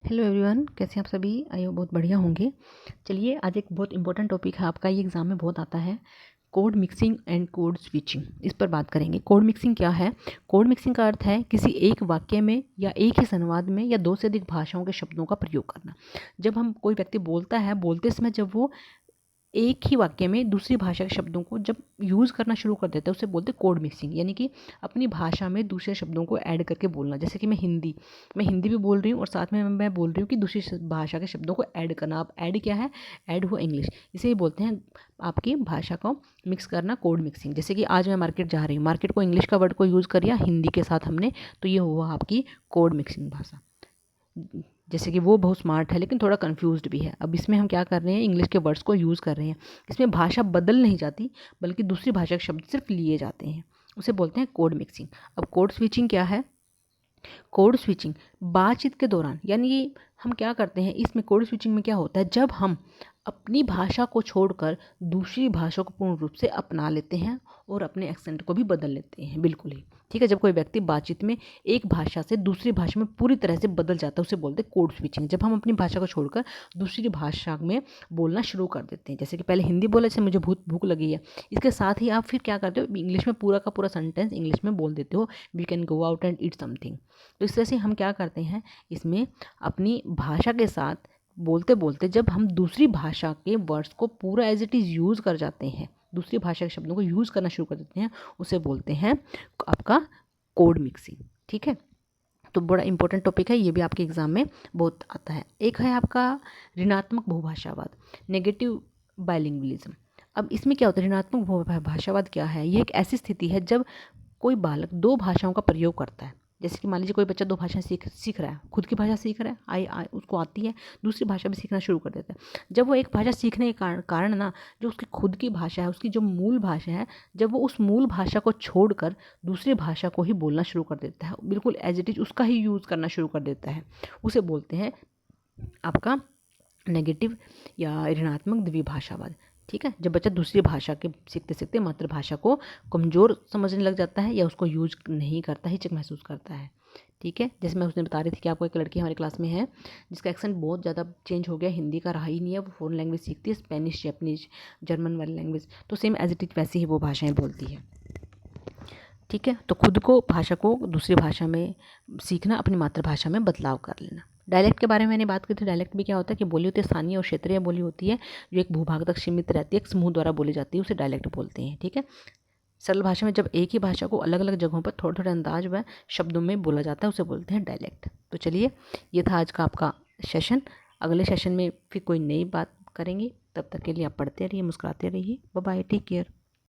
Hello everyone, कैसे हैं आप सभी। आई होप बहुत बढ़िया होंगे। चलिए, आज एक बहुत इंपॉर्टेंट टॉपिक है आपका, ये एग्जाम में बहुत आता है, code mixing and code switching. इस पर बात करेंगे। कोड मिक्सिंग क्या है। कोड मिक्सिंग का अर्थ है किसी एक वाक्य में या एक ही संवाद में या दो से अधिक भाषाओं के शब्दों का प्रयोग करना। जब हम कोई व्यक्ति बोलता है, बोलते समय जब वो एक ही वाक्य में दूसरी भाषा के शब्दों को जब यूज़ करना शुरू कर देता है, उसे बोलते हैं कोड मिक्सिंग। यानी कि अपनी भाषा में दूसरे शब्दों को ऐड करके बोलना। जैसे कि मैं हिंदी भी बोल रही हूँ और साथ में मैं बोल रही हूँ कि दूसरी भाषा के शब्दों को ऐड करना। अब ऐड क्या है, ऐड हुआ इंग्लिश। इसे ही बोलते हैं आपकी भाषा को मिक्स करना, कोड मिक्सिंग। जैसे कि आज मैं मार्केट जा रही हूँ, मार्केट को इंग्लिश का वर्ड को यूज़ कर दिया हिंदी के साथ हमने, तो ये हुआ आपकी कोड मिक्सिंग भाषा। जैसे कि वो बहुत स्मार्ट है लेकिन थोड़ा कंफ्यूज्ड भी है। अब इसमें हम क्या कर रहे हैं, इंग्लिश के वर्ड्स को यूज़ कर रहे हैं। इसमें भाषा बदल नहीं जाती बल्कि दूसरी भाषा के शब्द सिर्फ लिए जाते हैं, उसे बोलते हैं कोड मिक्सिंग। अब कोड स्विचिंग क्या है। कोड स्विचिंग बातचीत के दौरान, यानी कि हम क्या करते हैं इसमें, कोड स्विचिंग में क्या होता है, जब हम अपनी भाषा को छोड़कर दूसरी भाषा को पूर्ण रूप से अपना लेते हैं और अपने एक्सेंट को भी बदल लेते हैं, बिल्कुल ही ठीक है। जब कोई व्यक्ति बातचीत में एक भाषा से दूसरी भाषा में पूरी तरह से बदल जाता है, उसे बोलते हैं कोड स्विचिंग। जब हम अपनी भाषा को छोड़कर दूसरी भाषा में बोलना शुरू कर देते हैं, जैसे कि पहले हिंदी बोला, जैसे मुझे बहुत भूख लगी है, इसके साथ ही आप फिर क्या करते हो, इंग्लिश में पूरा का पूरा सेंटेंस इंग्लिश में बोल देते हो, we can go out and eat something. तो इस तरह से हम क्या करते हैं, इसमें अपनी भाषा के साथ बोलते बोलते जब हम दूसरी भाषा के वर्ड्स को पूरा एज इट इज़ यूज़ कर जाते हैं, दूसरी भाषा के शब्दों को यूज़ करना शुरू कर देते हैं, उसे बोलते हैं आपका कोड मिक्सिंग। ठीक है, तो बड़ा इंपॉर्टेंट टॉपिक है, ये भी आपके एग्जाम में बहुत आता है। एक है आपका ऋणात्मक बहुभाषावाद, नेगेटिव बाइलिंगुअलिज्म। अब इसमें क्या होता है, ऋणात्मक बहुभाषावाद क्या है, ये एक ऐसी स्थिति है जब कोई बालक दो भाषाओं का प्रयोग करता है। जैसे कि मान लीजिए कोई बच्चा दो भाषाएं सीख रहा है, खुद की भाषा सीख रहा है, उसको आती है, दूसरी भाषा भी सीखना शुरू कर देता है। जब वो एक भाषा सीखने के कारण ना, जो उसकी खुद की भाषा है, उसकी जो मूल भाषा है, जब वो उस मूल भाषा को छोड़कर दूसरी भाषा को ही बोलना शुरू कर देता है, बिल्कुल एज इट इज़ उसका ही यूज़ करना शुरू कर देता है, उसे बोलते हैं आपका नेगेटिव या ऋणात्मक द्विभाषावाद। ठीक है, जब बच्चा दूसरी भाषा के सीखते सीखते मातृभाषा को कमज़ोर समझने लग जाता है या उसको यूज नहीं करता, हिचक महसूस करता है। ठीक है, जैसे मैं उसने बता रही थी कि आपको एक लड़की हमारी क्लास में है जिसका एक्सेंट बहुत ज़्यादा चेंज हो गया, हिंदी का रहा ही नहीं है, वो फॉरेन लैंग्वेज सीखती है, स्पेनिश, जैपनीज, जर्मन वाली लैंग्वेज, तो सेम एज इट इज वैसे ही वो भाषाएँ बोलती है। ठीक है, तो खुद को भाषा को दूसरी भाषा में सीखना, अपनी मातृभाषा में बदलाव कर लेना। डायलेक्ट के बारे में मैंने बात की थी। डायलेक्ट भी क्या होता है कि बोली होती है, स्थानीय और क्षेत्रीय बोली होती है जो एक भूभाग तक सीमित रहती है, एक समूह द्वारा बोली जाती है, उसे डायलेक्ट बोलते हैं। ठीक है, सरल भाषा में जब एक ही भाषा को अलग अलग जगहों पर थोड़े थोड़े अंदाज व शब्दों में बोला जाता है, उसे बोलते हैं डायलेक्ट। तो चलिए, ये था आज का आपका सेशन। अगले सेशन में फिर कोई नई बात करेंगे, तब तक के लिए आप पढ़ते रहिए, मुस्कुराते रहिए। Bye bye, take care.